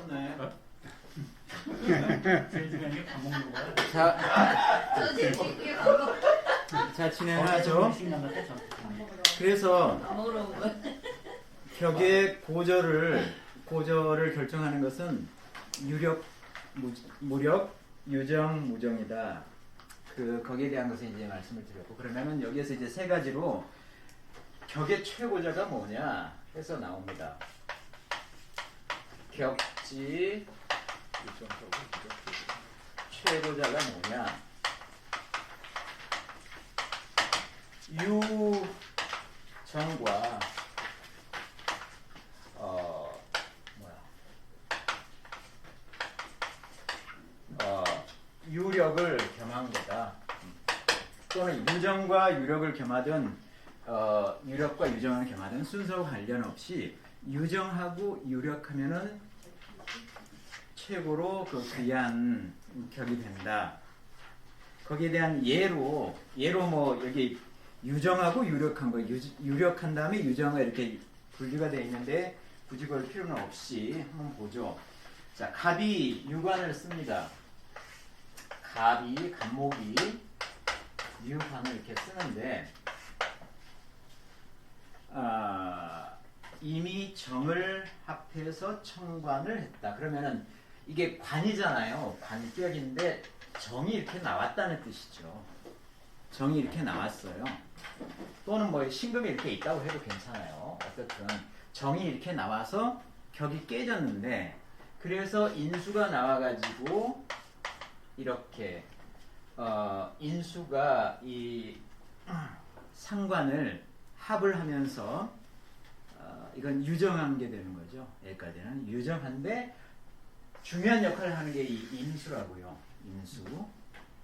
네. 제일 중요한 게 밥 먹는 거야. 자, 진행하죠. 그래서 격의 고저를 결정하는 것은 유력, 무력, 유정, 무정이다. 거기에 대한 것을 이제 말씀을 드렸고, 그러면은 여기에서 이제 세 가지로 격의 최고자가 뭐냐 해서 나옵니다. 격지 최고자가 뭐냐? 유정과 유력을 겸한 거다. 또는 유정과 유력을 겸하든 유력과 유정을 겸하든 순서와 관련 없이 유정하고 유력하면은 최고로 귀한 격이 된다. 거기에 대한 예로 뭐 여기 유정하고 유력한 거, 유력한 다음에 유정가 이렇게 분리가 되어 있는데 굳이 그럴 필요는 없이 한번 보죠. 자, 갑이 유관을 씁니다. 갑목이 유관을 이렇게 쓰는데 이미 정을 합해서 청관을 했다. 그러면은 이게 관이잖아요. 관격인데 정이 이렇게 나왔다는 뜻이죠. 정이 이렇게 나왔어요. 또는 뭐 신금이 이렇게 있다고 해도 괜찮아요. 어쨌든 정이 이렇게 나와서 격이 깨졌는데, 그래서 인수가 나와가지고 이렇게 인수가 이 상관을 합을 하면서 이건 유정한 게 되는 거죠. 여기까지는 유정한데 중요한 역할을 하는 게 이 임수라고요.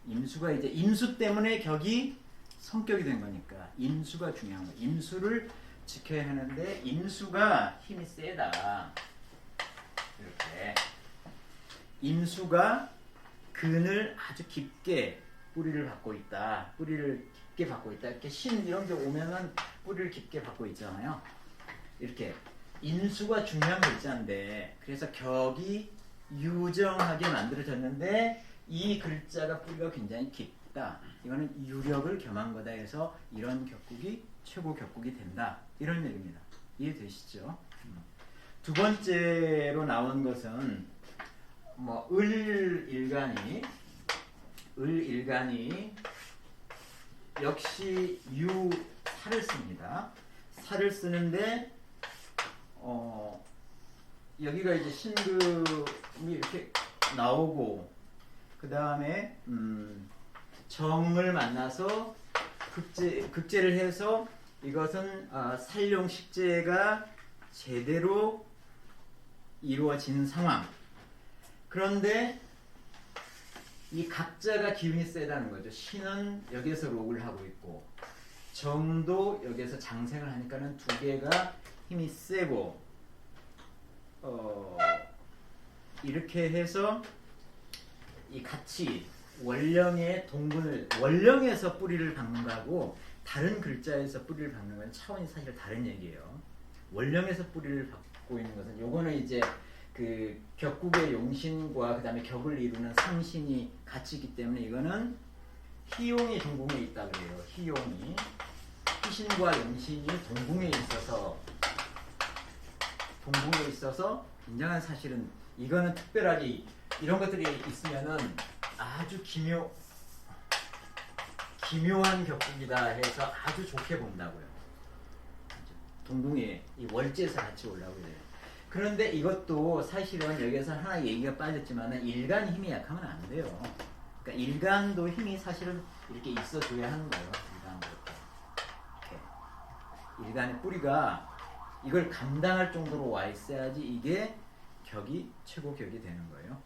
임수가 이제 임수 때문에 격이 성격이 된 거니까 임수가 중요한 거예요. 임수를 지켜야 하는데 임수가 힘이 세다. 이렇게 임수가 근을 아주 깊게 뿌리를 받고 있다. 뿌리를 깊게 받고 있다. 이렇게 신 이런 게 오면은 뿌리를 깊게 받고 있잖아요. 이렇게 인수가 중요한 글자인데, 그래서 격이 유정하게 만들어졌는데 이 글자가 뿌리가 굉장히 깊다. 이거는 유력을 겸한 거다 해서 이런 격국이 최고 격국이 된다. 이런 얘기입니다. 이해되시죠? 두 번째로 나온 것은 뭐 을일간이 역시 유사를 씁니다. 사를 쓰는데 여기가 이제 신금이 이렇게 나오고, 그 다음에 정을 만나서 극제를 해서 이것은 살용식제가 제대로 이루어진 상황. 그런데 이 각자가 기운이 세다는 거죠. 신은 여기에서 록을 하고 있고 정도 여기에서 장생을 하니까는 두 개가 힘이 세고 이렇게 해서 이 같이 원령의 동분을 원령에서 뿌리를 박는 거하고 다른 글자에서 뿌리를 박는 건 차원이 사실 다른 얘기예요. 원령에서 뿌리를 박고 있는 것은 요거는 이제 그 격국의 용신과 그 다음에 격을 이루는 상신이 같이 있기 때문에 이거는 희용이 동궁에 있다 그래요. 희용이 희신과 용신이 동궁에 있어서 굉장한 사실은 이거는 특별하게 이런 것들이 있으면은 아주 기묘한 격국이다 해서 아주 좋게 본다고요. 동궁에 이 월제에서 같이 올라오게 돼요. 그런데 이것도 사실은 여기에서 하나 얘기가 빠졌지만은 일간 힘이 약하면 안 돼요. 그러니까 일간도 힘이 사실은 이렇게 있어줘야 하는 거예요. 일간의 뿌리가 이걸 감당할 정도로 와 있어야지 이게 격이 최고 격이 되는 거예요.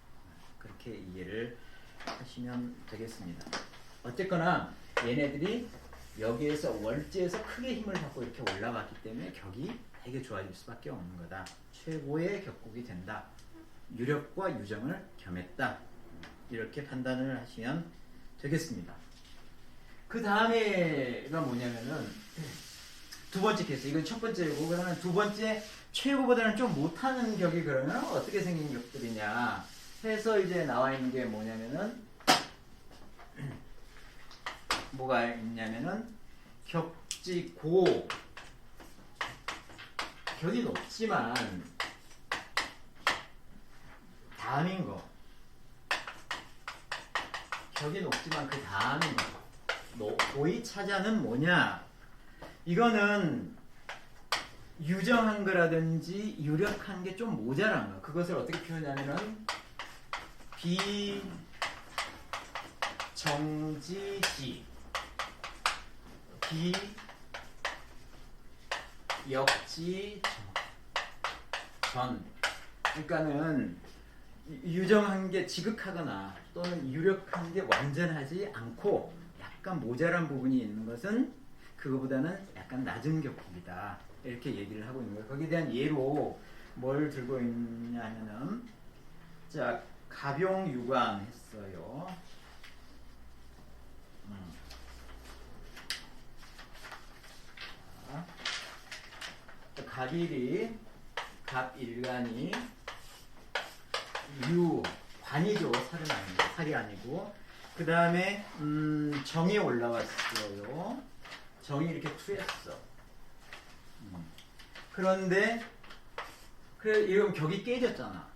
그렇게 이해를 하시면 되겠습니다. 어쨌거나 얘네들이 여기에서 월제에서 크게 힘을 받고 이렇게 올라갔기 때문에 격이 되게 좋아질 수밖에 없는 거다. 최고의 격국이 된다. 유력과 유정을 겸했다. 이렇게 판단을 하시면 되겠습니다. 그 다음에가 뭐냐면은 두 번째 케이스. 이건 첫 번째고, 그러면 두 번째 최고보다는 좀 못하는 격이 그러면 어떻게 생긴 격들이냐 해서 이제 나와 있는 게 뭐냐면은 뭐가 있냐면은 격지 고, 격이 높지만 다음인 거. 격이 높지만 그 다음인 거. 고의 차자는 뭐냐? 이거는 유정한 거라든지 유력한 게 좀 모자란 거. 그것을 어떻게 표현하냐면은 비정지지, 비역지 전. 그러니까는 유정한 게 지극하거나 또는 유력한 게 완전하지 않고 약간 모자란 부분이 있는 것은 그거보다는 약간 낮은 격국이다. 이렇게 얘기를 하고 있는 거예요. 거기에 대한 예로 뭘 들고 있냐면은 자, 가병유광 했어요. 갑일이, 갑일간이, 관이죠. 살은 아니고, 살이 아니고. 그 다음에 정이 올라왔어요. 정이 이렇게 투였어. 그런데 그래 이건 격이 깨졌잖아.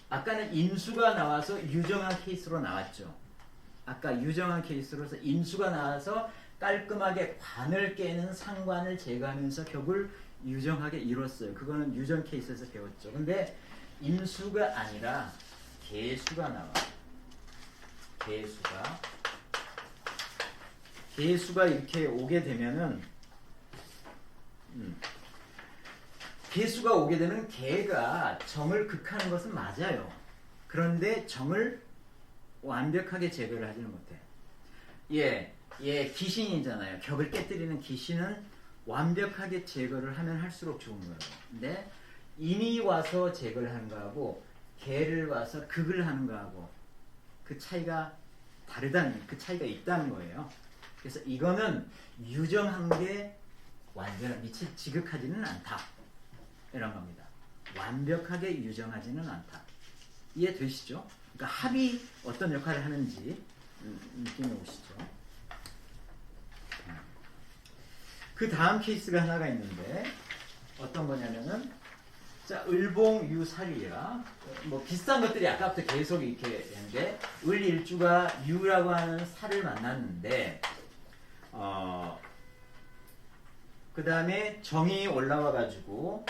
아까는 인수가 나와서 유정한 케이스로 나왔죠. 아까 유정한 케이스로서 인수가 나와서 깔끔하게 관을 깨는 상관을 제거하면서 격을 유정하게 이뤘어요. 그거는 유정 케이스에서 배웠죠. 근데 인수가 아니라 개수가 나와. 개수가 이렇게 오게 되면은 개수가 오게 되면 개가 정을 극하는 것은 맞아요. 그런데 정을 완벽하게 제거를 하지는 못해. 예, 귀신이잖아요. 격을 깨뜨리는 귀신은 완벽하게 제거를 하면 할수록 좋은 거예요. 근데 인이 와서 제거를 하는 거하고 개를 와서 극을 하는 거하고 그 차이가 다르다는, 그 차이가 있다는 거예요. 그래서 이거는 유정한 게 완전한 미치 지극하지는 않다. 이런 겁니다. 완벽하게 유정하지는 않다. 이해되시죠? 그러니까 합이 어떤 역할을 하는지 느낌이 오시죠? 그 다음 케이스가 하나가 있는데 어떤 거냐면은 자, 을봉유살이야. 뭐 비슷한 것들이 아까부터 계속 이렇게 했는데 을일주가 유라고 하는 살을 만났는데 그 다음에 정이 올라와 가지고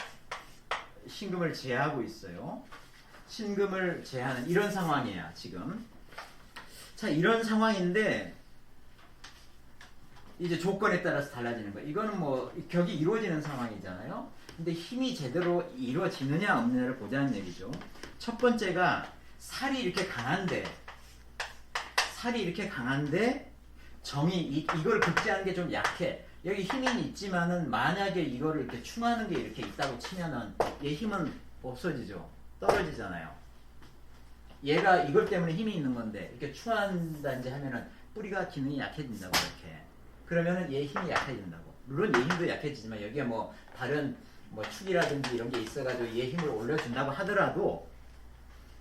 신금을 제하고 있어요. 신금을 제하는 이런 상황이야 지금. 자, 이런 상황인데 이제 조건에 따라서 달라지는 거야. 이거는 뭐 격이 이루어지는 상황이잖아요. 근데 힘이 제대로 이루어지느냐 없느냐를 보자는 얘기죠. 첫 번째가 살이 이렇게 강한데 정이 이걸 극제하는 게 좀 약해. 여기 힘이 있지만은 만약에 이거를 이렇게 충하는 게 이렇게 있다고 치면은 얘 힘은 없어지죠. 떨어지잖아요. 얘가 이걸 때문에 힘이 있는 건데 이렇게 충한다든지 하면은 뿌리가 기능이 약해진다고 이렇게. 그러면은 얘 힘이 약해진다고. 물론 얘 힘도 약해지지만 여기에 뭐 다른 뭐 축이라든지 이런 게 있어가지고 얘 힘을 올려준다고 하더라도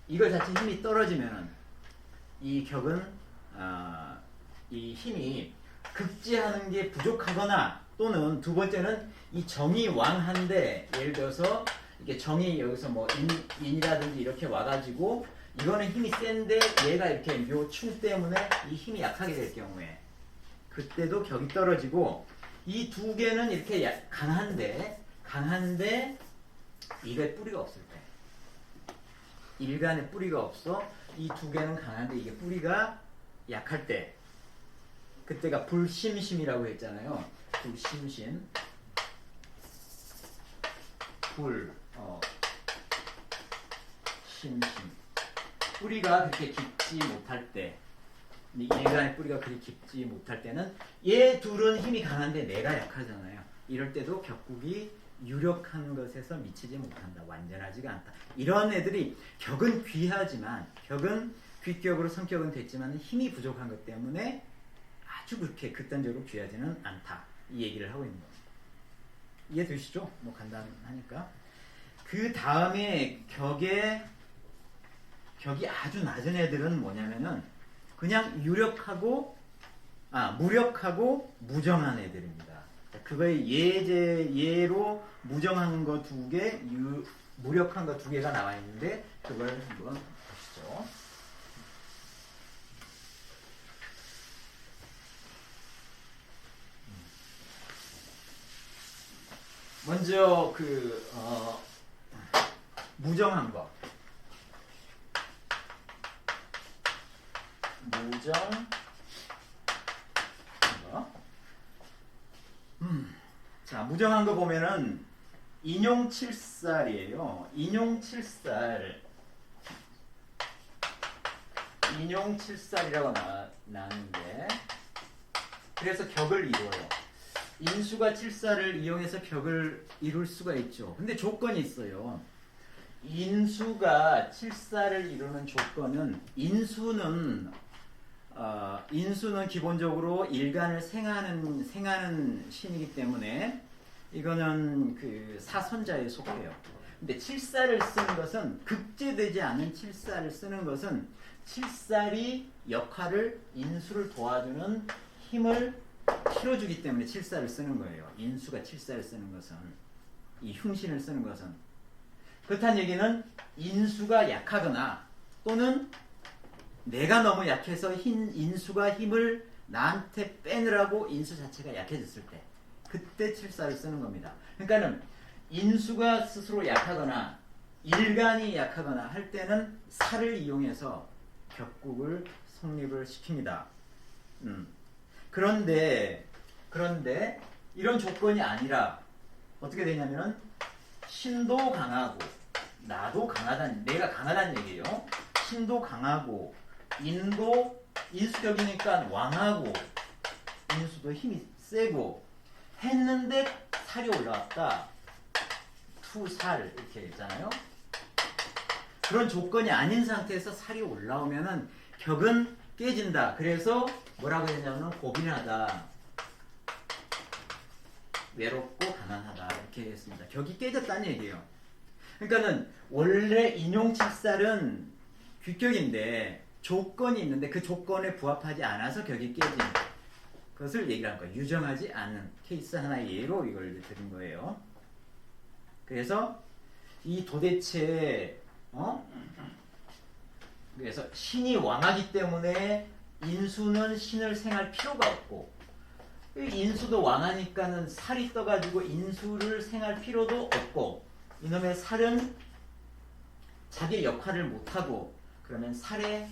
이걸 자체 힘이 떨어지면은 이 격은 이 힘이 극제하는 게 부족하거나 또는 두 번째는 이 정이 왕한데 예를 들어서 이게 정이 여기서 뭐 인이라든지 이렇게 와가지고 이거는 힘이 센데 얘가 이렇게 묘충 때문에 이 힘이 약하게 될 경우에 그때도 격이 떨어지고 이 두 개는 이렇게 강한데 이게 뿌리가 없을 때 일간에 뿌리가 없어 이 두 개는 강한데 이게 뿌리가 약할 때 그때가 불심심이라고 했잖아요. 불심심 심심 뿌리가 그렇게 깊지 못할 때 일간의 뿌리가 그리 깊지 못할 때는 얘 둘은 힘이 강한데 내가 약하잖아요. 이럴 때도 격국이 유력한 것에서 미치지 못한다. 완전하지가 않다. 이런 애들이 격은 귀하지만 격은 귀격으로 성격은 됐지만 힘이 부족한 것 때문에 아주 그렇게 극단적으로 귀하지는 않다. 이 얘기를 하고 있는 겁니다. 이해되시죠? 뭐 간단하니까. 그 다음에 격이 아주 낮은 애들은 뭐냐면은 그냥 무력하고 무정한 애들입니다. 그거의 예로 무정한 거 2개, 무력한 거 2개가 나와 있는데 그걸 한번 보시죠. 먼저 무정한 거. 자, 무정한 거 보면은 인용 7살이에요. 인용 7살이라고 나왔는데 그래서 격을 이뤄요. 인수가 7살을 이용해서 격을 이룰 수가 있죠. 근데 조건이 있어요. 인수가 7살을 이루는 조건은 인수는 기본적으로 일간을 생하는 신이기 때문에 이거는 그 사선자에 속해요. 근데 7살을 쓰는 것은 극제되지 않은 7살을 쓰는 것은 7살이 역할을 인수를 도와주는 힘을 실어주기 때문에 7살을 쓰는 거예요. 인수가 7살을 쓰는 것은 이 흉신을 쓰는 것은 그렇다는 얘기는 인수가 약하거나 또는 내가 너무 약해서 인수가 힘을 나한테 빼느라고 인수 자체가 약해졌을 때 그때 7살을 쓰는 겁니다. 그러니까는 인수가 스스로 약하거나 일간이 약하거나 할 때는 살을 이용해서 격국을 성립을 시킵니다. 그런데 이런 조건이 아니라 어떻게 되냐면은 신도 강하고 나도 강하다는 내가 강하다는 얘기예요. 신도 강하고 인수격이니까 왕하고 인수도 힘이 세고 했는데 살이 올라왔다. 투살 이렇게 있잖아요. 그런 조건이 아닌 상태에서 살이 올라오면은 격은 깨진다. 그래서 뭐라고 했냐면 고빈하다, 외롭고 가난하다 이렇게 했습니다. 격이 깨졌다는 얘기예요. 그러니까는 원래 인용칠살은 규격인데 조건이 있는데 그 조건에 부합하지 않아서 격이 깨진 것을 얘기를 한 거예요. 유정하지 않는 케이스 하나의 예로 이걸 드린 거예요. 그래서 이 도대체 그래서 신이 왕하기 때문에 인수는 신을 생할 필요가 없고 인수도 왕하니까는 살이 떠가지고 인수를 생할 필요도 없고 이놈의 살은 자기 역할을 못하고 그러면 살의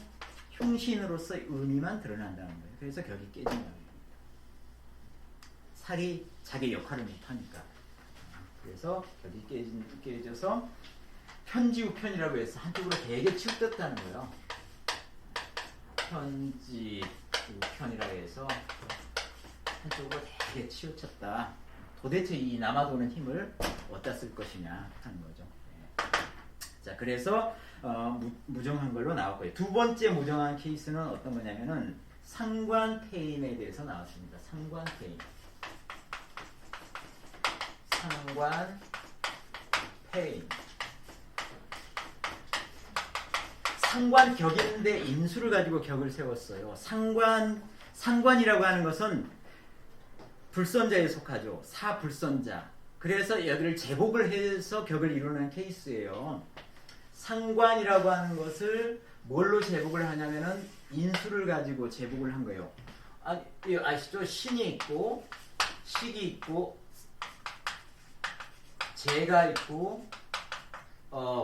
흉신으로서의 의미만 드러난다는 거예요. 그래서 격이 깨진 거예요. 살이 자기 역할을 못하니까. 그래서 격이 깨져서 편지우편이라고 해서 한쪽으로 되게 치우쳤다는 거예요. 편지우편이라고 해서 한쪽으로 되게 치우쳤다. 도대체 이 남아도는 힘을 어디다 쓸 것이냐 하는 거죠. 네. 자, 그래서 무정한 걸로 나왔고요. 두 번째 무정한 케이스는 어떤 거냐면은 상관폐인에 대해서 나왔습니다. 상관폐인. 상관격인데 인수를 가지고 격을 세웠어요. 상관이라고 하는 것은 불선자에 속하죠. 사불선자. 그래서 여기를 제복을 해서 격을 이루는 케이스예요. 상관이라고 하는 것을 뭘로 제복을 하냐면은 인수를 가지고 제복을 한 거예요. 아시죠? 신이 있고 식이 있고 재가 있고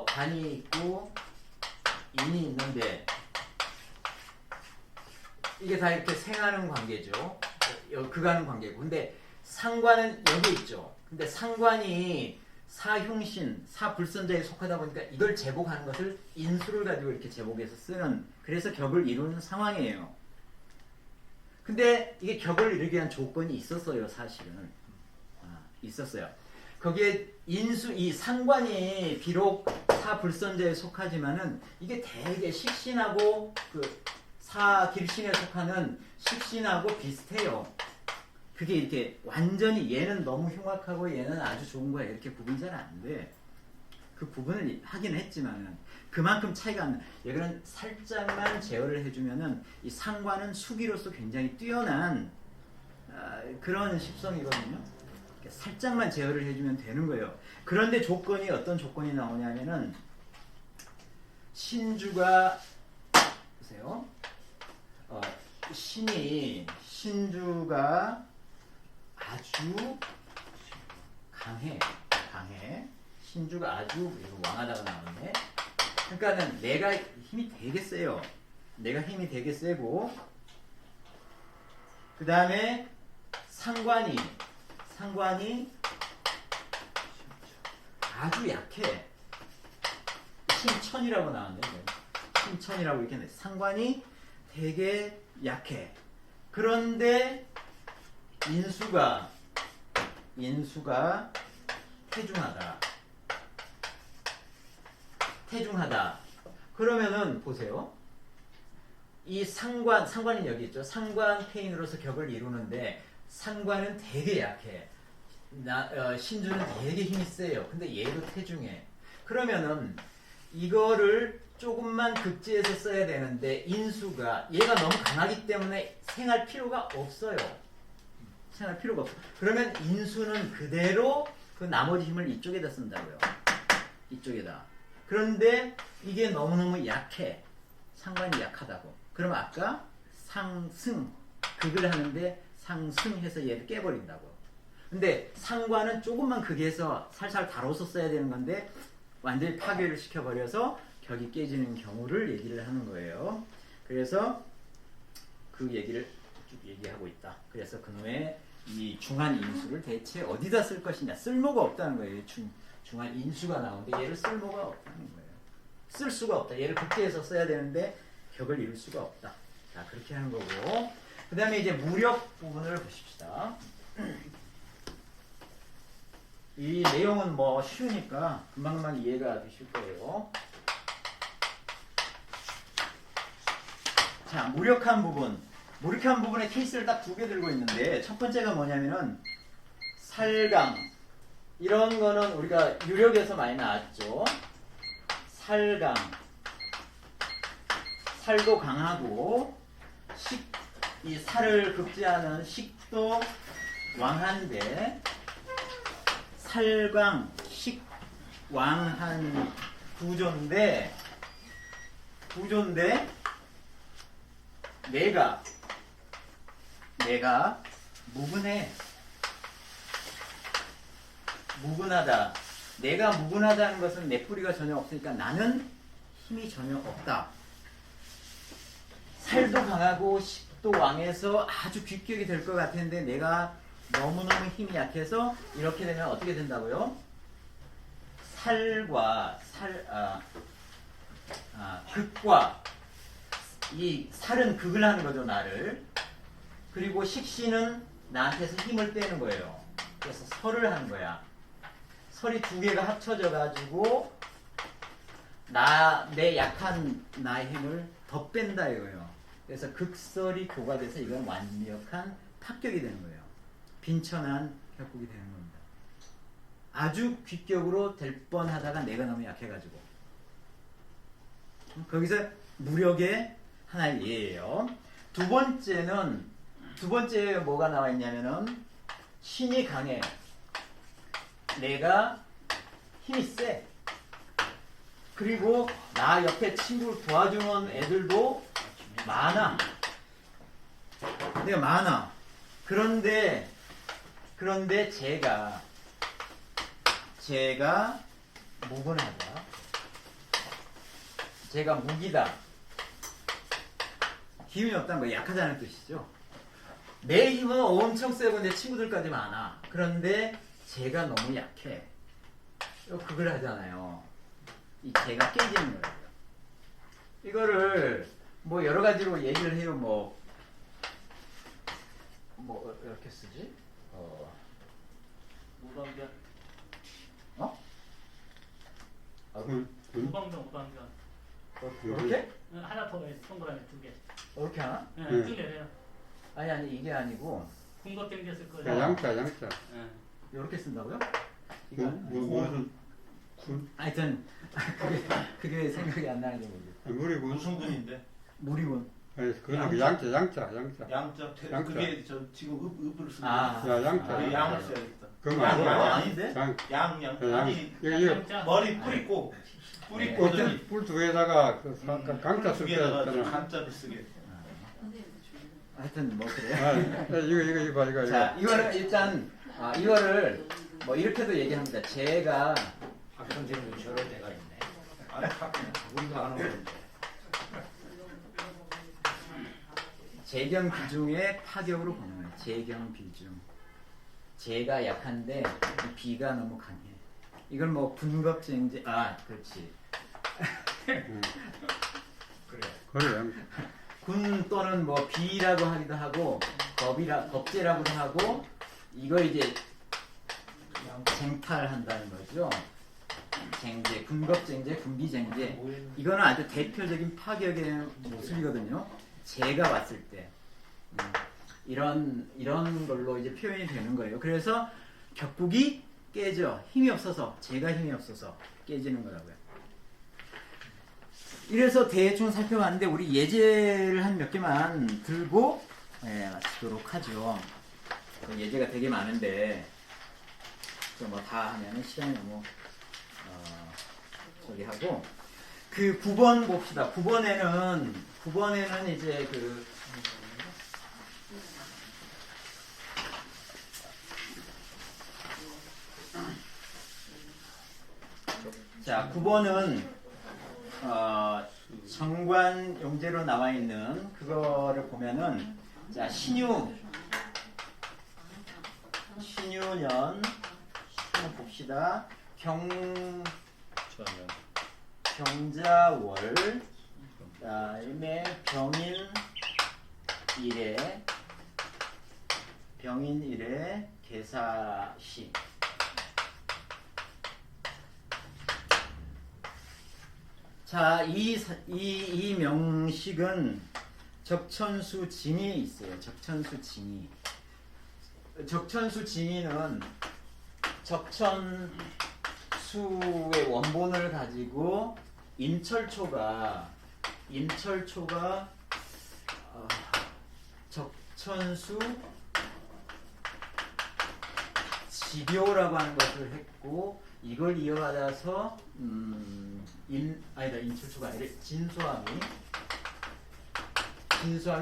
관이 있고 인이 있는데 이게 다 이렇게 생하는 관계죠. 그가는 관계고. 근데 상관은 여기 있죠. 근데 상관이 사흉신, 사불선자에 속하다 보니까 이걸 제복하는 것을 인수를 가지고 이렇게 제복해서 쓰는, 그래서 격을 이루는 상황이에요. 근데 이게 격을 이루기 위한 조건이 있었어요, 사실은. 있었어요. 거기에 이 상관이 비록 사불선자에 속하지만은 이게 되게 식신하고 그 사길신에 속하는 식신하고 비슷해요. 그게 이렇게 완전히 얘는 너무 흉악하고 얘는 아주 좋은 거야 이렇게 구분이 잘 안 돼. 그 구분을 하긴 했지만은 그만큼 차이가 안 나. 얘는 살짝만 제어를 해주면은 이 상관은 수기로서 굉장히 뛰어난 그런 십성이거든요. 살짝만 제어를 해주면 되는 거예요. 그런데 조건이 어떤 조건이 나오냐면은 신주가 보세요. 신주가 아주 강해. 신주가 아주 왕하다가 나오네. 그러니까는 내가 힘이 되게 세요. 내가 힘이 되게 세고 그 다음에 상관이 아주 약해. 신천이라고 나왔네요. 신천이라고 이렇게 돼. 상관이 되게 약해. 그런데 인수가 태중하다. 그러면은 보세요. 이 상관이 여기 있죠. 상관 페인으로서 격을 이루는데 상관은 되게 약해. 신주는 되게 힘이 세요. 근데 얘도 태중해. 그러면은 이거를 조금만 극지해서 써야 되는데 인수가 얘가 너무 강하기 때문에 생할 필요가 없어요. 그러면 인수는 그대로 그 나머지 힘을 이쪽에다 쓴다고요. 이쪽에다. 그런데 이게 너무너무 약해. 상관이 약하다고. 그럼 아까 상승 극을 하는데 상승해서 얘를 깨버린다고. 근데 상관은 조금만 극해서 살살 다뤄서 써야 되는 건데 완전히 파괴를 시켜버려서 격이 깨지는 경우를 얘기를 하는 거예요. 그래서 그 얘기를 쭉 얘기하고 있다. 그래서 그놈의 이 중한 인수를 대체 어디다 쓸 것이냐. 쓸모가 없다는 거예요. 중한 인수가 나오는데 얘를 쓸모가 없다는 거예요. 쓸 수가 없다. 얘를 극대해서 써야 되는데 격을 이룰 수가 없다. 자, 그렇게 하는 거고. 그 다음에 이제 무력 부분을 보십시다. 이 내용은 뭐 쉬우니까 금방금방 이해가 되실 거예요. 자, 무력한 부분의 케이스를 딱 두 개 들고 있는데 첫 번째가 뭐냐면은 살강. 이런 거는 우리가 유력에서 많이 나왔죠. 살강. 살도 강하고 이 살을 극지하는 식도 왕한데 살강, 식, 왕한 구조인데 내가 무근하다. 내가 무근하다는 것은 내 뿌리가 전혀 없으니까 나는 힘이 전혀 없다. 살도 강하고 식도 왕해서 아주 귀격이 될 것 같은데 내가 너무너무 힘이 약해서 이렇게 되면 어떻게 된다고요? 극과 이 살은 극을 하는 거죠, 나를. 그리고 식신은 나한테서 힘을 빼는 거예요. 그래서 설을 하는 거야. 설이 두 개가 합쳐져 가지고 내 약한 나의 힘을 더 뺀다 이거예요. 그래서 극설이 교과돼서 이건 완벽한 합격이 되는 거예요. 빈천한 격국이 되는 겁니다. 아주 귀격으로 될 뻔하다가 내가 너무 약해가지고. 거기서 무력의 하나의 예예요. 두 번째 뭐가 나와 있냐면은 신이 강해. 내가 힘이 세. 그리고 나 옆에 친구를 도와주는 애들도 많아. 내가 많아. 그런데 제가 무근하다. 제가 무기다. 힘이 없다는 거 약하다는 뜻이죠. 내 힘은 엄청 세고 내 친구들까지 많아. 그런데 제가 너무 약해. 그걸 하잖아요. 이 제가 깨지는 거예요. 이거를 뭐 여러 가지로 얘기를 해요. 뭐 이렇게 쓰지? 무방변. 무방변. 이렇게? 하나 더 동그라미 두 개. 이렇게 하나? 쭉 내려요. 아니 이게 아니고 군것땡겼을 거예요. 야, 양자. 예. 이렇게 쓴다고요? 무슨 군? 하여튼 그게 생각이 안 나는 거죠. 물이 군? 무슨 군인데? 무리군. 아니 그건 양자. 양자. 그게 저 지금 읍을 쓰는 아. 야, 양자. 거. 양을 써야겠다. 그건 양, 아니야. 양. 아닌데? 양. 양. 아니 이거 양자. 머리 뿌리고 뿌리고 뿔 두 개에다가 그 강자 쓸 두개다가 때잖아. 간자를 쓰게. 하여튼 뭐 그래요. 아, 이거. 자, 이거는 일단 이거를 뭐 이렇게도 얘기합니다. 제가 박 선생님도 저럴 때가 있네. 아니 우리가 아는 건데. 재경 비중의 파격으로 보는 거예요. 재경 비중. 재가 약한데 이 비가 너무 강해. 이걸 뭐 군겁쟁제 그렇지. 그래. 군 또는 뭐 비라고 하기도 하고 겁제라고도 하고 이거 이제 쟁탈한다는 거죠. 쟁제, 군겁쟁제, 군비쟁제. 이거는 아주 대표적인 파격의 모습이거든요. 재가 왔을 때 이런 걸로 이제 표현이 되는 거예요. 그래서 격국이 깨져 힘이 없어서 재가 힘이 없어서 깨지는 거라고요. 이래서 대충 살펴봤는데 우리 예제를 한 몇 개만 들고 마치도록 하죠. 예제가 되게 많은데 뭐 다 하면 시간이 너무 저기 하고 그 9번 봅시다. 9번에는 이제 자 9번은 정관 용제로 나와 있는 그거를 보면은 자 신유년 한번 봅시다. 경자월 그다음에 병인일에 계사시. 자, 이 명식은 적천수 징이 있어요. 적천수 징이. 적천수 징이는 적천수의 원본을 가지고 임철초가 적천수 지묘라고 하는 것을 했고 이걸 이어받아서 임철초가 아니라 진수함이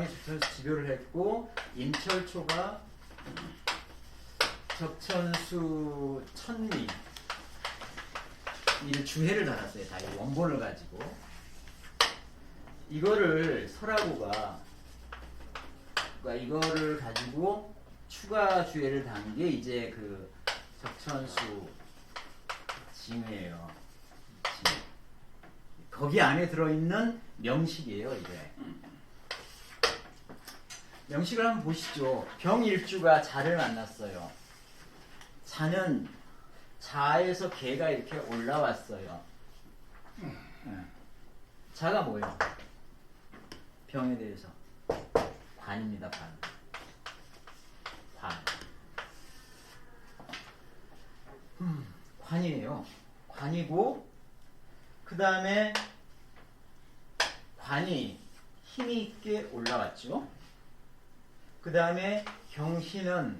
적천수 지묘를 했고 임철초가 적천수 천리 이 주해를 달았어요. 다 이 원본을 가지고 이거를 설하고가 그러니까 이거를 가지고 추가 주해를 단 게 이제 그 적천수 징이에요. 거기 안에 들어있는 명식이에요. 이게 명식을 한번 보시죠. 병일주가 자를 만났어요. 자는 자에서 개가 이렇게 올라왔어요. 자가 뭐예요? 병에 대해서 관입니다. 관이에요. 관이고 그 다음에 관이 힘이 있게 올라왔죠. 그 다음에 경신은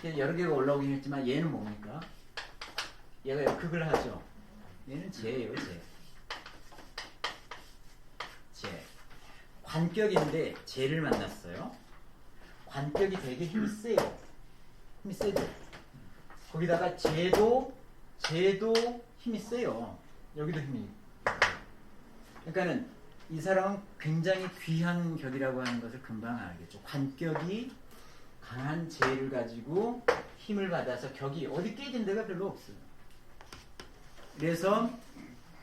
여러 개가 올라오긴 했지만 얘는 뭡니까? 얘가 역극을 하죠. 얘는 재예요. 재. 관격인데 재를 만났어요. 관격이 되게 힘이 세요. 힘이 세죠. 거기다가 재도 힘이 세요. 여기도 힘이. 그러니까는 이 사람은 굉장히 귀한 격이라고 하는 것을 금방 알겠죠. 관격이 강한 재를 가지고 힘을 받아서 격이 어디 깨진 데가 별로 없어요. 그래서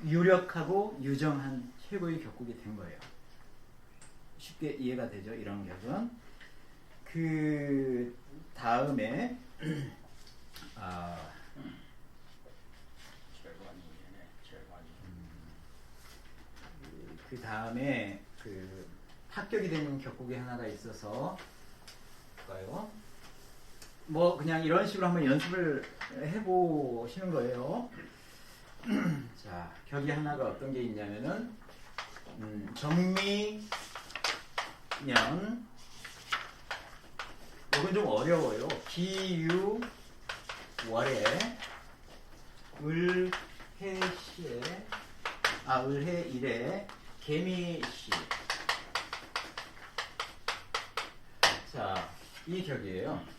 유력하고 유정한 최고의 격국이 된 거예요. 쉽게 이해가 되죠. 이런 격은. 그 다음에 그 다음에 그 합격이 되는 격국이 하나가 있어서 볼까요? 뭐 그냥 이런 식으로 한번 연습을 해보시는 거예요. 자, 격이 하나가 어떤 게 있냐면은 정미년. 이건 좀 어려워요. 기유 월에 을해시에 을해일에 개미시. 자, 이 격이에요.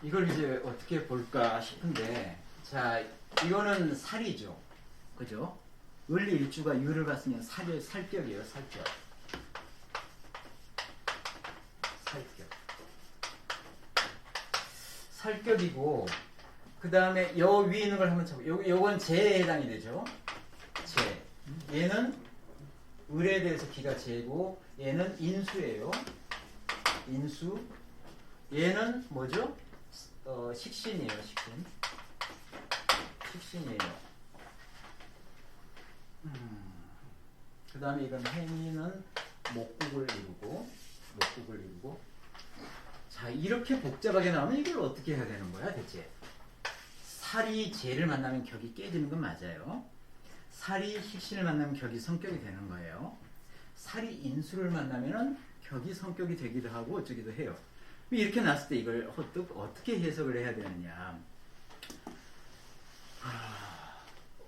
이걸 이제 어떻게 볼까 싶은데, 자, 이거는 살이죠. 그죠? 을일주가 유를 봤으면 살격이에요, 살격. 살격이고, 그 다음에 여 위에 있는 걸 한번 쳐보고, 요건 재에 해당이 되죠. 재. 얘는 을에 대해서 기가 재고, 얘는 인수예요. 인수. 얘는 뭐죠? 식신이에요, 식신. 식신이에요. 그 다음에 이건 해미는 목국을 이루고. 자, 이렇게 복잡하게 나오면 이걸 어떻게 해야 되는 거야, 대체? 살이 재를 만나면 격이 깨지는 건 맞아요. 살이 식신을 만나면 격이 성격이 되는 거예요. 살이 인수를 만나면은 격이 성격이 되기도 하고 어쩌기도 해요. 이렇게 났을 때 이걸 어떻게 해석을 해야 되느냐.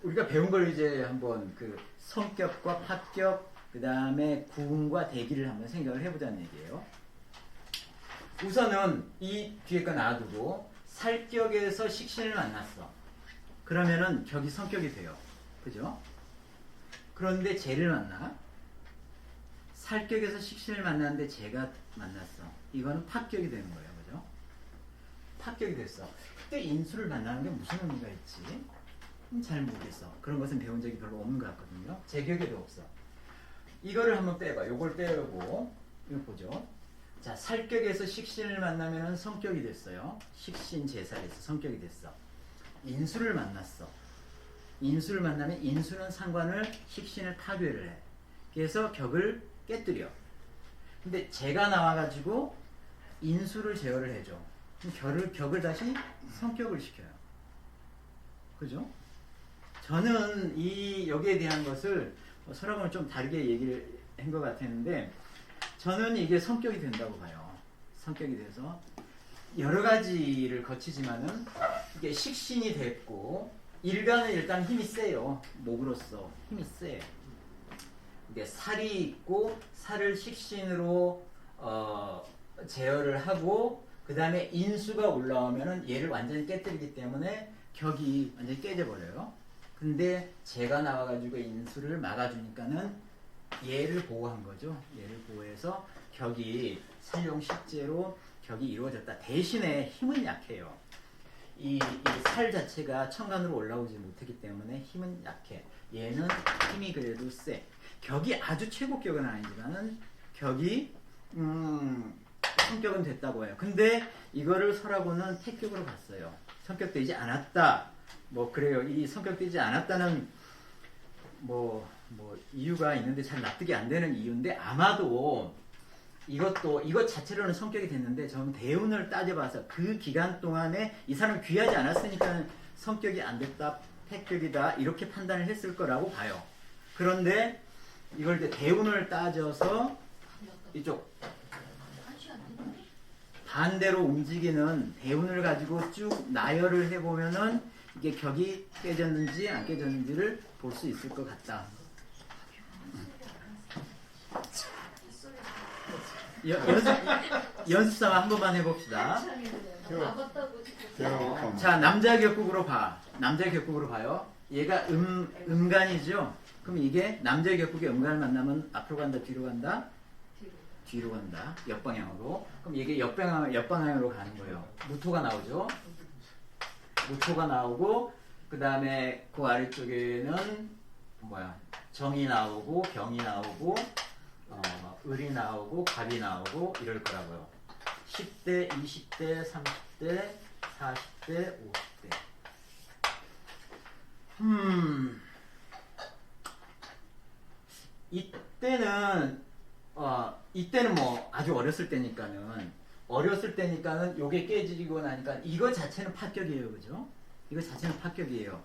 우리가 배운 걸 이제 한번 그 성격과 파격, 그 다음에 구음과 대기를 한번 생각을 해보자는 얘기예요. 우선은 이 뒤에 거 놔두고 살격에서 식신을 만났어. 그러면은 격이 성격이 돼요. 그죠? 그런데 재를 만나. 살격에서 식신을 만났는데 재가 만났어. 이거는 파격이 되는 거예요. 그죠? 파격이 됐어. 그때 인수를 만나는 게 무슨 의미가 있지? 잘 모르겠어. 그런 것은 배운 적이 별로 없는 것 같거든요. 제 기억에도 없어. 이거를 한번 빼봐. 요걸 떼고 이거 보죠. 자, 살격에서 식신을 만나면 성격이 됐어요. 식신 제살에서 성격이 됐어. 인수를 만났어. 인수를 만나면 인수는 상관을 식신을 파괴를 해. 그래서 격을 깨뜨려. 근데 재가 나와가지고 인수를 제어를 해줘. 그럼 격을 다시 성격을 시켜요. 그죠? 저는 여기에 대한 것을 서랑은 좀 다르게 얘기를 한 것 같았는데, 저는 이게 성격이 된다고 봐요. 성격이 돼서 여러 가지를 거치지만은 이게 식신이 됐고, 일간은 일단 힘이 세요. 목으로서 힘이 세. 이게 살이 있고 살을 식신으로 제어를 하고, 그 다음에 인수가 올라오면은 얘를 완전히 깨뜨리기 때문에 격이 완전히 깨져버려요. 근데 재가 나와가지고 인수를 막아주니까는 얘를 보호한 거죠. 얘를 보호해서 격이 실용실제로 격이 이루어졌다. 대신에 힘은 약해요. 이 살 자체가 천간으로 올라오지 못했기 때문에 힘은 약해. 얘는 힘이 그래도 세. 격이 아주 최고 격은 아니지만은 격이 성격은 됐다고 해요. 근데 이거를 설하고는 태격으로 봤어요. 성격되지 않았다. 뭐 그래요. 이 성격되지 않았다는 뭐 이유가 있는데 잘 납득이 안 되는 이유인데, 아마도 이것 자체로는 성격이 됐는데, 저는 대운을 따져봐서 그 기간 동안에 이 사람 귀하지 않았으니까 성격이 안 됐다, 태격이다 이렇게 판단을 했을 거라고 봐요. 그런데 이걸 이제 대운을 따져서 이쪽 반대로 움직이는 대운을 가지고 쭉 나열을 해보면은 이게 격이 깨졌는지 안 깨졌는지를 볼 수 있을 것 같다. 연습 삼아 한 번만 해봅시다. 자, 남자 격국으로 봐. 남자 격국으로 봐요. 얘가 음간이죠. 그럼 이게 남자 격국의 음간을 만나면 앞으로 간다, 뒤로 간다? 뒤로 간다. 역방향으로. 그럼 이게 역방향으로 가는 거예요. 무토가 나오죠. 무토가 나오고, 그 다음에 그 아래쪽에는 정이 나오고, 병이 나오고, 을이 나오고, 갑이 나오고 이럴 거라고요. 10대, 20대, 30대, 40대, 50대. 이때는 뭐 아주 어렸을 때니까는 어렸을 때니까는 요게 깨지고 나니까 이거 자체는 파격이에요. 그죠? 이거 자체는 파격이에요.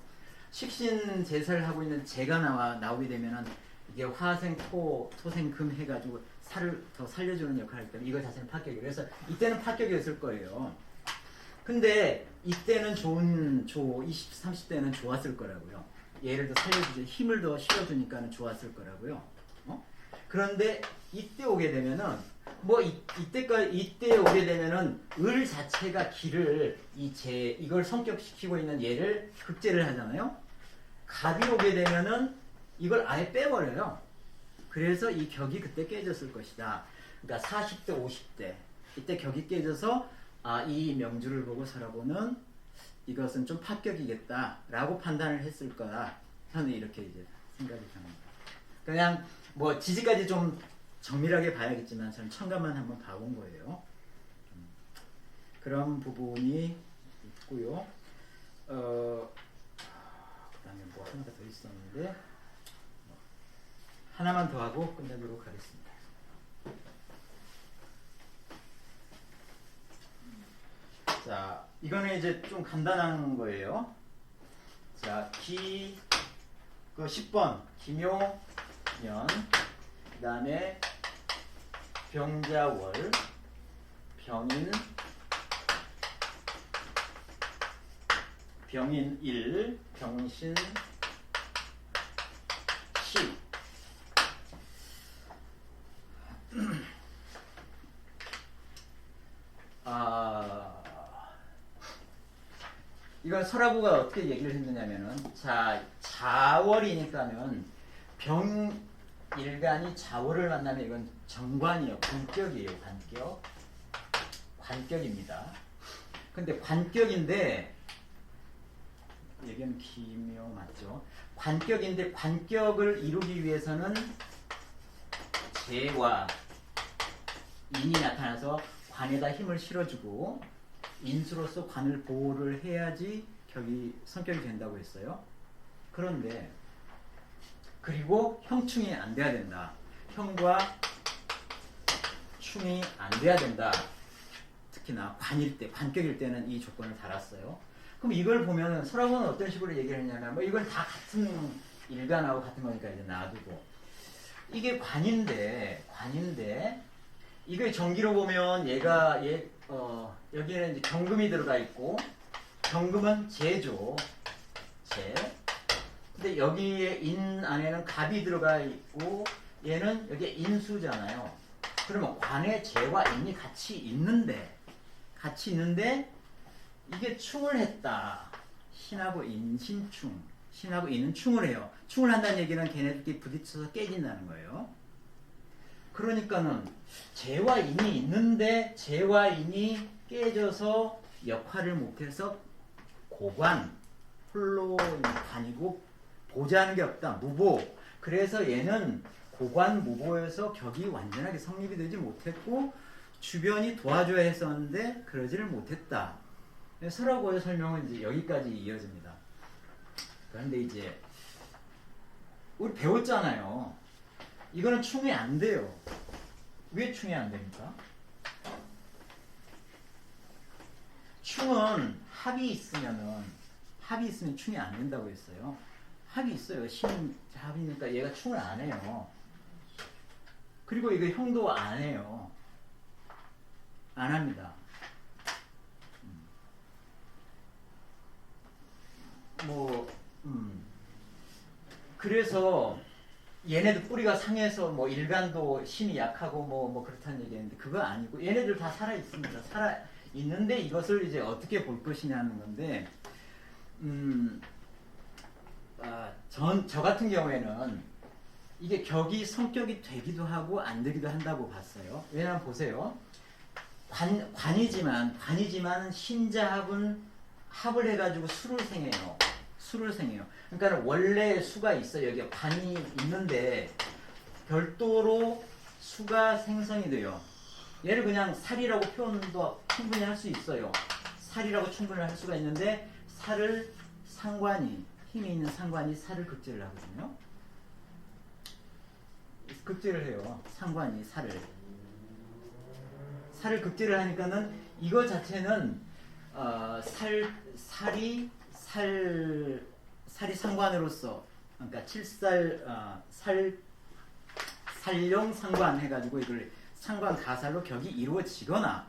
식신 제사를 하고 있는 재가 나오게 되면은 이게 화생 토생 금 해가지고 살을 더 살려주는 역할을 하기 때문에 이거 자체는 파격이에요. 그래서 이때는 파격이었을 거예요. 근데 이때는 좋은 20, 30대는 좋았을 거라고요. 얘를 더 살려주죠. 힘을 더 실어주니까는 좋았을 거라고요. 그런데 이때 오게 되면은 이때 오게 되면은 을 자체가 기를 이걸 성격시키고 있는 얘를 극제를 하잖아요. 갑이 오게 되면은 이걸 아예 빼버려요. 그래서 이 격이 그때 깨졌을 것이다. 그러니까 40대 50대 이때 격이 깨져서 이 명주를 보고 서라보는 이것은 좀 파격이겠다라고 판단을 했을 거다. 저는 이렇게 이제 생각이 듭니다. 그냥 뭐 지지까지 좀 정밀하게 봐야겠지만 저는 천간만 한번 봐본 거예요. 그런 부분이 있고요. 그다음에 뭐 하나가 더 있었는데 하나만 더 하고 끝내도록 하겠습니다. 자, 이거는 이제 좀 간단한 거예요. 자, 그 10번 기묘년, 그 다음에 병자월, 병인일, 병신시. 이건 서라구가 어떻게 얘기를 했느냐면은, 자, 자월이니까는 병일간이 자월을 만나면 이건 정관이에요. 관격이에요. 관격입니다. 근데 관격인데, 여기는 기묘 맞죠? 관격인데 관격을 이루기 위해서는 재와 인이 나타나서 관에다 힘을 실어주고 인수로서 관을 보호를 해야지 성격이 된다고 했어요. 그런데 그리고 형충이 안 돼야 된다. 형과 충이 안 돼야 된다. 특히나 관격일 때는 이 조건을 달았어요. 그럼 이걸 보면은 서라구는 어떤 식으로 얘기를 했냐면 뭐 이건 다 같은 일간하고 같은 거니까 이제 놔두고 이게 관인데 이게 정기로 보면 여기에는 이제 경금이 들어가 있고 경금은 재죠. 근데 여기에 인 안에는 갑이 들어가 있고 얘는 여기에 인수잖아요. 그러면 관에 재와 인이 같이 있는데 이게 충을 했다. 신하고 인신충. 신하고 인은 충을 해요. 충을 한다는 얘기는 걔네들끼리 부딪혀서 깨진다는 거예요. 그러니까는 재와 인이 있는데 재와 인이 깨져서 역할을 못해서 홀로 관이고 보좌하는 게 없다. 무보. 그래서 얘는 고관무보여서 격이 완전하게 성립이 되지 못했고 주변이 도와줘야 했었는데 그러지를 못했다. 서라구의 설명은 이제 여기까지 이어집니다. 그런데 이제 우리 배웠잖아요. 이거는 충이 안 돼요. 왜 충이 안 됩니까? 충은 합이 있으면 충이 안 된다고 했어요. 합이 있어요. 신 합이니까 얘가 충을 안 해요. 그리고 이거 형도 안 해요. 안 합니다. 그래서 얘네들 뿌리가 상해서 뭐 일간도 힘이 약하고 뭐 그렇다는 얘기했는데 그거 아니고 얘네들 다 살아 있습니다. 살아 있는데 이것을 이제 어떻게 볼 것이냐는 건데 저 같은 경우에는 이게 격이 성격이 되기도 하고 안 되기도 한다고 봤어요. 왜냐면 보세요. 관이지만 신자합은 합을 해가지고 수를 생해요. 그러니까 원래 수가 있어요. 여기 관이 있는데 별도로 수가 생성이 돼요. 얘를 그냥 살이라고 표현도 충분히 할 수 있어요. 살이라고 충분히 할 수가 있는데 살을 힘이 있는 상관이 살을 극제를 하거든요. 극제를 해요. 상관이 살을. 살을 극제를 하니까는 이거 자체는 살이 상관으로서 그러니까 살용 상관 해가지고 이걸 상관 가살로 격이 이루어지거나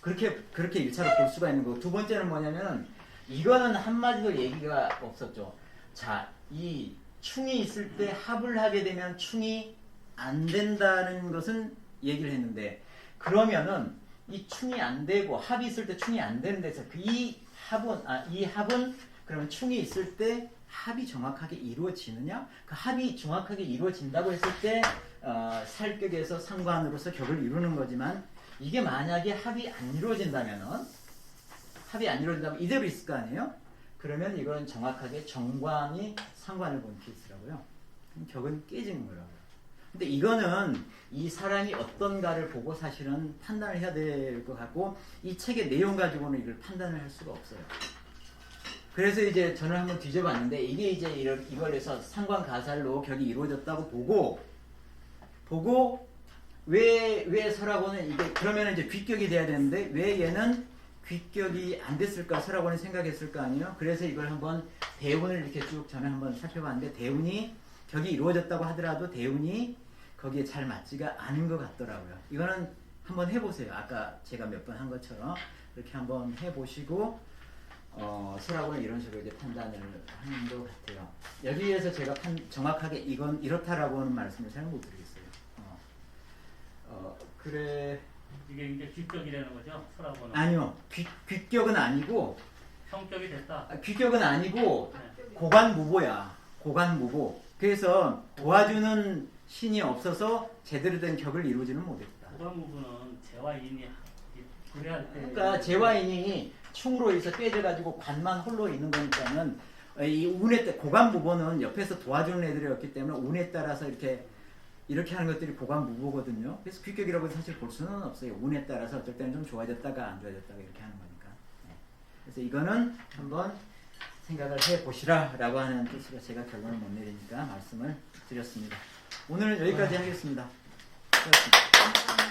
그렇게 1차로 볼 수가 있는 거고 두 번째는 뭐냐면은 이거는 한마디도 얘기가 없었죠. 자, 이 충이 있을 때 합을 하게 되면 충이 안 된다는 것은 얘기를 했는데 그러면은 이 충이 안 되고 합이 있을 때 충이 안 되는 데서 이 합은 그러면 충이 있을 때 합이 정확하게 이루어지느냐? 그 합이 정확하게 이루어진다고 했을 때 살격에서 상관으로서 격을 이루는 거지만 이게 만약에 합이 안 이루어진다면 이대로 있을 거 아니에요? 그러면 이건 정확하게 정관이 상관을 본 케이스라고요. 그럼 격은 깨지는 거라고요. 근데 이거는 이 사람이 어떤가를 보고 사실은 판단을 해야 될 것 같고 이 책의 내용 가지고는 이걸 판단을 할 수가 없어요. 그래서 이제 저는 한번 뒤져봤는데 이게 이제 이걸 해서 상관가살로 격이 이루어졌다고 보고 왜 서라고는 이게 그러면 이제 귀격이 돼야 되는데 왜 얘는 귀격이 안 됐을까 서라고는 생각했을 거 아니에요. 그래서 이걸 한번 대운을 이렇게 쭉 저는 한번 살펴봤는데 대운이 격이 이루어졌다고 하더라도 대운이 거기에 잘 맞지가 않은 것 같더라고요. 이거는 한번 해보세요. 아까 제가 몇 번 한 것처럼 그렇게 한번 해보시고 서라고는 이런 식으로 이제 판단을 하는 것 같아요. 여기에서 제가 정확하게 이건 이렇다라고는 말씀을 잘 못 드리겠어요. 그래. 이게 이제 귀격이라는 거죠? 서라고는. 아니요. 귀격은 아니고. 성격이 됐다. 귀격은 아니고 네. 고관무보야. 고관무보. 그래서 도와주는 신이 없어서 제대로 된 격을 이루지는 못했다. 고관무부는 재화인이 구례할 때. 그러니까 재화인이 충으로 해서 깨져가지고 관만 홀로 있는 거니까는 이 운에 따라 고관무보는 옆에서 도와주는 애들이었기 때문에 운에 따라서 이렇게 하는 것들이 고관무보거든요. 그래서 귀격이라고 사실 볼 수는 없어요. 운에 따라서 어쩔 때는 좀 좋아졌다가 안 좋아졌다가 이렇게 하는 거니까. 네. 그래서 이거는 한번 생각을 해보시라 라고 하는 뜻으로 제가 결론을 못 내리니까 말씀을 드렸습니다. 오늘은 여기까지 하겠습니다. 수고하셨습니다.